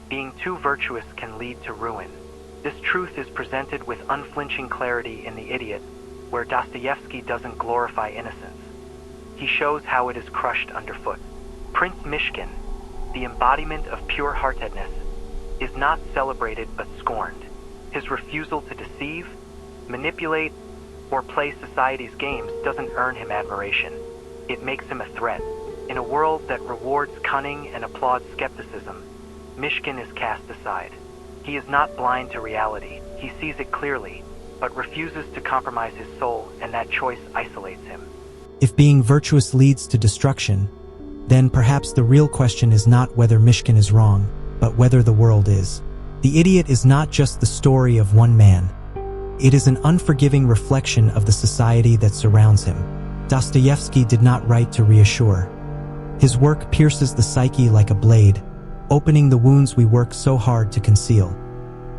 Being too virtuous can lead to ruin. This truth is presented with unflinching clarity in The Idiot, where Dostoevsky doesn't glorify innocence. He shows how it is crushed underfoot. Prince Myshkin, the embodiment of pure-heartedness, is not celebrated but scorned. His refusal to deceive, manipulate, or play society's games doesn't earn him admiration. It makes him a threat. In a world that rewards cunning and applauds skepticism, Myshkin is cast aside. He is not blind to reality. He sees it clearly, but refuses to compromise his soul, and that choice isolates him. If being virtuous leads to destruction, then perhaps the real question is not whether Myshkin is wrong, but whether the world is. The Idiot is not just the story of one man. It is an unforgiving reflection of the society that surrounds him. Dostoevsky did not write to reassure. His work pierces the psyche like a blade, opening the wounds we work so hard to conceal.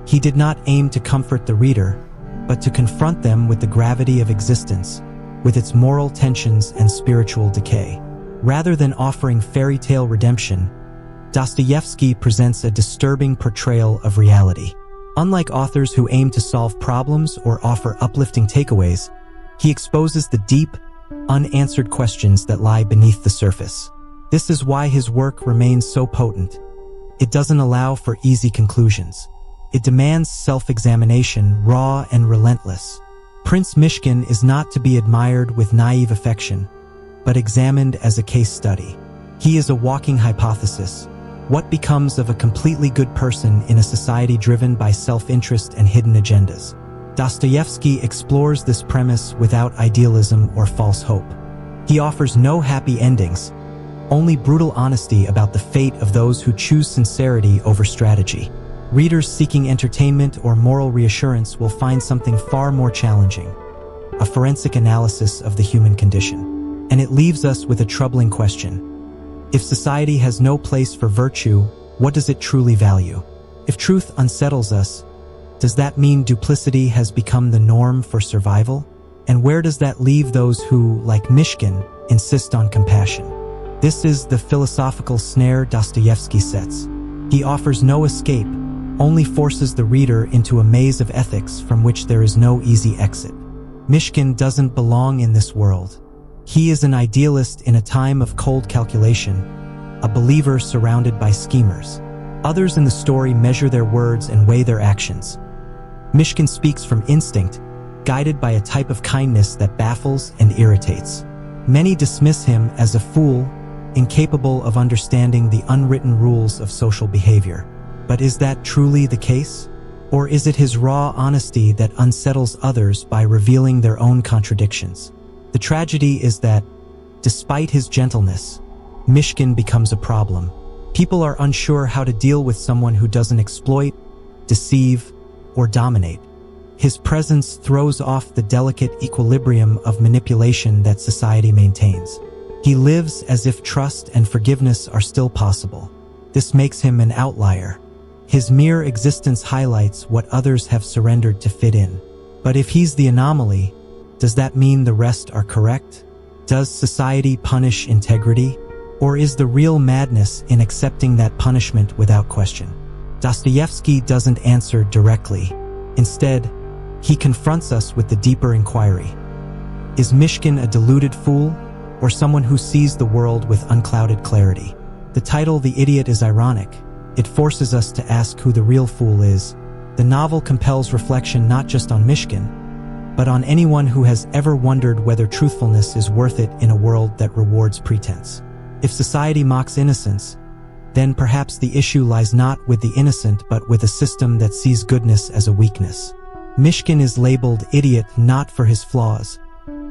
He did not aim to comfort the reader, but to confront them with the gravity of existence, with its moral tensions and spiritual decay. Rather than offering fairy tale redemption, Dostoevsky presents a disturbing portrayal of reality. Unlike authors who aim to solve problems or offer uplifting takeaways, he exposes the deep, unanswered questions that lie beneath the surface. This is why his work remains so potent. It doesn't allow for easy conclusions. It demands self-examination, raw and relentless. Prince Myshkin is not to be admired with naive affection, but examined as a case study. He is a walking hypothesis. What becomes of a completely good person in a society driven by self-interest and hidden agendas? Dostoevsky explores this premise without idealism or false hope. He offers no happy endings, only brutal honesty about the fate of those who choose sincerity over strategy. Readers seeking entertainment or moral reassurance will find something far more challenging: a forensic analysis of the human condition. And it leaves us with a troubling question. If society has no place for virtue, what does it truly value? If truth unsettles us, does that mean duplicity has become the norm for survival? And where does that leave those who, like Myshkin, insist on compassion? This is the philosophical snare Dostoevsky sets. He offers no escape, only forces the reader into a maze of ethics from which there is no easy exit. Myshkin doesn't belong in this world. He is an idealist in a time of cold calculation, a believer surrounded by schemers. Others in the story measure their words and weigh their actions. Myshkin speaks from instinct, guided by a type of kindness that baffles and irritates. Many dismiss him as a fool, incapable of understanding the unwritten rules of social behavior. But is that truly the case? Or is it his raw honesty that unsettles others by revealing their own contradictions? The tragedy is that, despite his gentleness, Myshkin becomes a problem. People are unsure how to deal with someone who doesn't exploit, deceive, or dominate. His presence throws off the delicate equilibrium of manipulation that society maintains. He lives as if trust and forgiveness are still possible. This makes him an outlier. His mere existence highlights what others have surrendered to fit in. But if he's the anomaly, does that mean the rest are correct? Does society punish integrity? Or is the real madness in accepting that punishment without question? Dostoevsky doesn't answer directly. Instead, he confronts us with the deeper inquiry. Is Myshkin a deluded fool, or someone who sees the world with unclouded clarity? The title The Idiot is ironic. It forces us to ask who the real fool is. The novel compels reflection not just on Myshkin, but on anyone who has ever wondered whether truthfulness is worth it in a world that rewards pretense. If society mocks innocence, then perhaps the issue lies not with the innocent but with a system that sees goodness as a weakness. Myshkin is labeled idiot not for his flaws,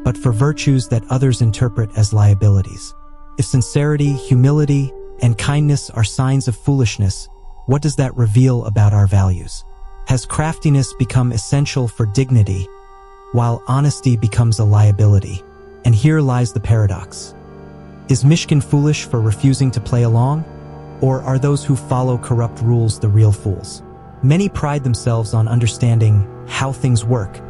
but for virtues that others interpret as liabilities. If sincerity, humility, and kindness are signs of foolishness, what does that reveal about our values? Has craftiness become essential for dignity, while honesty becomes a liability? And here lies the paradox. Is Myshkin foolish for refusing to play along? Or are those who follow corrupt rules the real fools? Many pride themselves on understanding how things work,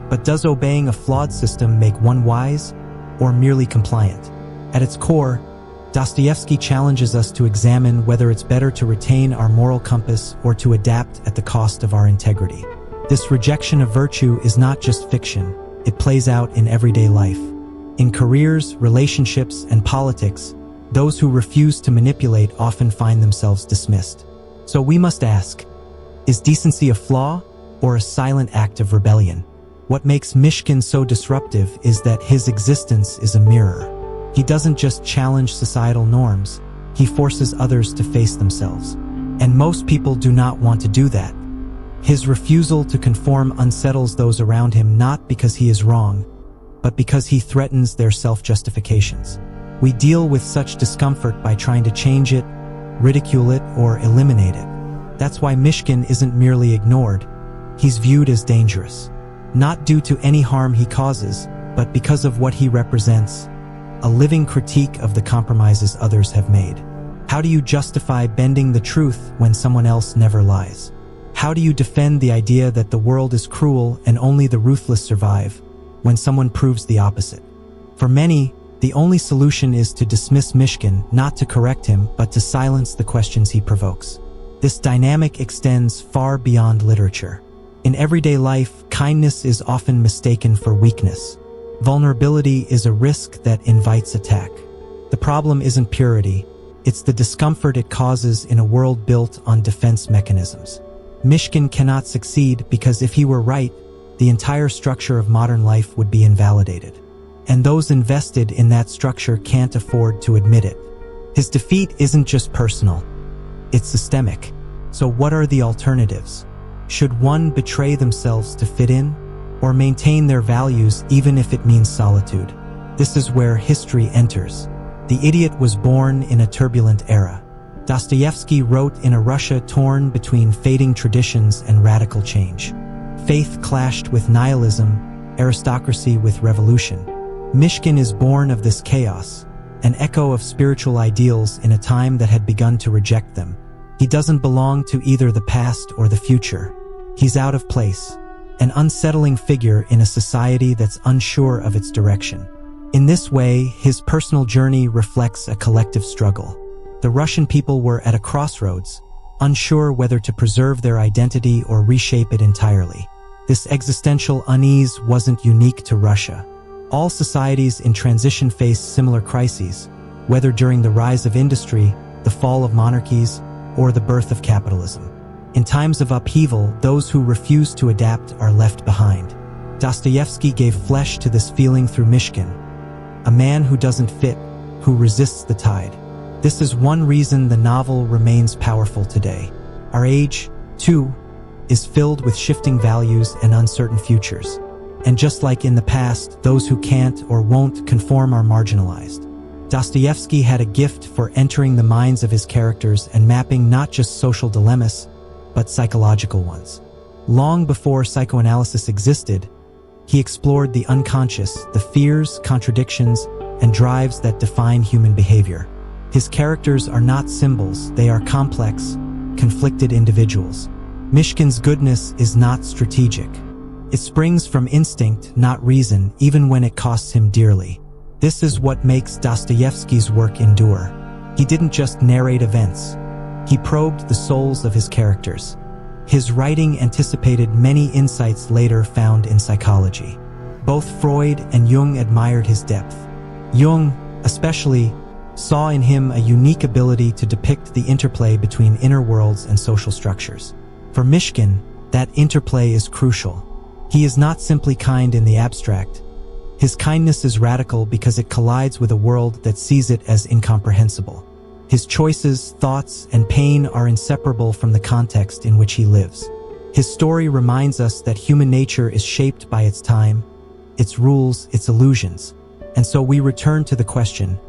but does obeying a flawed system make one wise or merely compliant? At its core, Dostoevsky challenges us to examine whether it's better to retain our moral compass or to adapt at the cost of our integrity. This rejection of virtue is not just fiction, it plays out in everyday life. In careers, relationships, and politics, those who refuse to manipulate often find themselves dismissed. So we must ask, is decency a flaw or a silent act of rebellion? What makes Myshkin so disruptive is that his existence is a mirror. He doesn't just challenge societal norms, he forces others to face themselves. And most people do not want to do that. His refusal to conform unsettles those around him not because he is wrong, but because he threatens their self-justifications. We deal with such discomfort by trying to change it, ridicule it, or eliminate it. That's why Myshkin isn't merely ignored, he's viewed as dangerous. Not due to any harm he causes, but because of what he represents, a living critique of the compromises others have made. How do you justify bending the truth when someone else never lies? How do you defend the idea that the world is cruel and only the ruthless survive, when someone proves the opposite? For many, the only solution is to dismiss Myshkin, not to correct him, but to silence the questions he provokes. This dynamic extends far beyond literature. In everyday life, kindness is often mistaken for weakness. Vulnerability is a risk that invites attack. The problem isn't purity, it's the discomfort it causes in a world built on defense mechanisms. Myshkin cannot succeed because if he were right, the entire structure of modern life would be invalidated. And those invested in that structure can't afford to admit it. His defeat isn't just personal, it's systemic. So what are the alternatives? Should one betray themselves to fit in, or maintain their values even if it means solitude? This is where history enters. The Idiot was born in a turbulent era. Dostoevsky wrote in a Russia torn between fading traditions and radical change. Faith clashed with nihilism, aristocracy with revolution. Myshkin is born of this chaos, an echo of spiritual ideals in a time that had begun to reject them. He doesn't belong to either the past or the future. He's out of place, an unsettling figure in a society that's unsure of its direction. In this way, his personal journey reflects a collective struggle. The Russian people were at a crossroads, unsure whether to preserve their identity or reshape it entirely. This existential unease wasn't unique to Russia. All societies in transition face similar crises, whether during the rise of industry, the fall of monarchies, or the birth of capitalism. In times of upheaval, those who refuse to adapt are left behind. Dostoevsky gave flesh to this feeling through Myshkin, a man who doesn't fit, who resists the tide. This is one reason the novel remains powerful today. Our age, too, is filled with shifting values and uncertain futures. And just like in the past, those who can't or won't conform are marginalized. Dostoevsky had a gift for entering the minds of his characters and mapping not just social dilemmas, but psychological ones. Long before psychoanalysis existed, he explored the unconscious, the fears, contradictions, and drives that define human behavior. His characters are not symbols, they are complex, conflicted individuals. Myshkin's goodness is not strategic. It springs from instinct, not reason, even when it costs him dearly. This is what makes Dostoevsky's work endure. He didn't just narrate events. He probed the souls of his characters. His writing anticipated many insights later found in psychology. Both Freud and Jung admired his depth. Jung, especially, saw in him a unique ability to depict the interplay between inner worlds and social structures. For Myshkin, that interplay is crucial. He is not simply kind in the abstract. His kindness is radical because it collides with a world that sees it as incomprehensible. His choices, thoughts, and pain are inseparable from the context in which he lives. His story reminds us that human nature is shaped by its time, its rules, its illusions. And so we return to the question,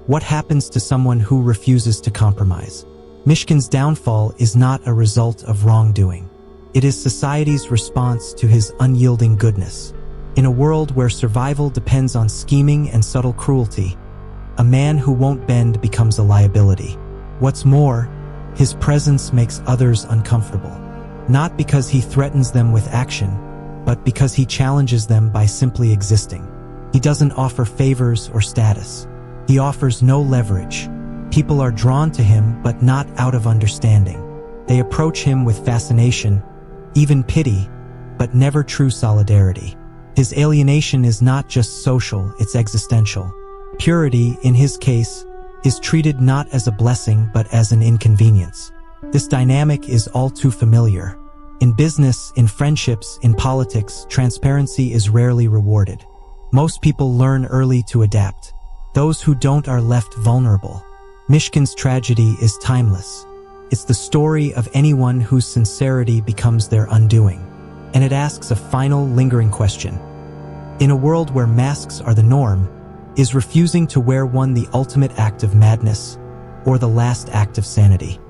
what happens to someone who refuses to compromise? Myshkin's downfall is not a result of wrongdoing. It is society's response to his unyielding goodness. In a world where survival depends on scheming and subtle cruelty, a man who won't bend becomes a liability. What's more, his presence makes others uncomfortable. Not because he threatens them with action, but because he challenges them by simply existing. He doesn't offer favors or status. He offers no leverage. People are drawn to him, but not out of understanding. They approach him with fascination, even pity, but never true solidarity. His alienation is not just social, it's existential. Purity, in his case, is treated not as a blessing but as an inconvenience. This dynamic is all too familiar. In business, in friendships, in politics, transparency is rarely rewarded. Most people learn early to adapt. Those who don't are left vulnerable. Myshkin's tragedy is timeless. It's the story of anyone whose sincerity becomes their undoing. And it asks a final, lingering question. In a world where masks are the norm, is refusing to wear one the ultimate act of madness or the last act of sanity?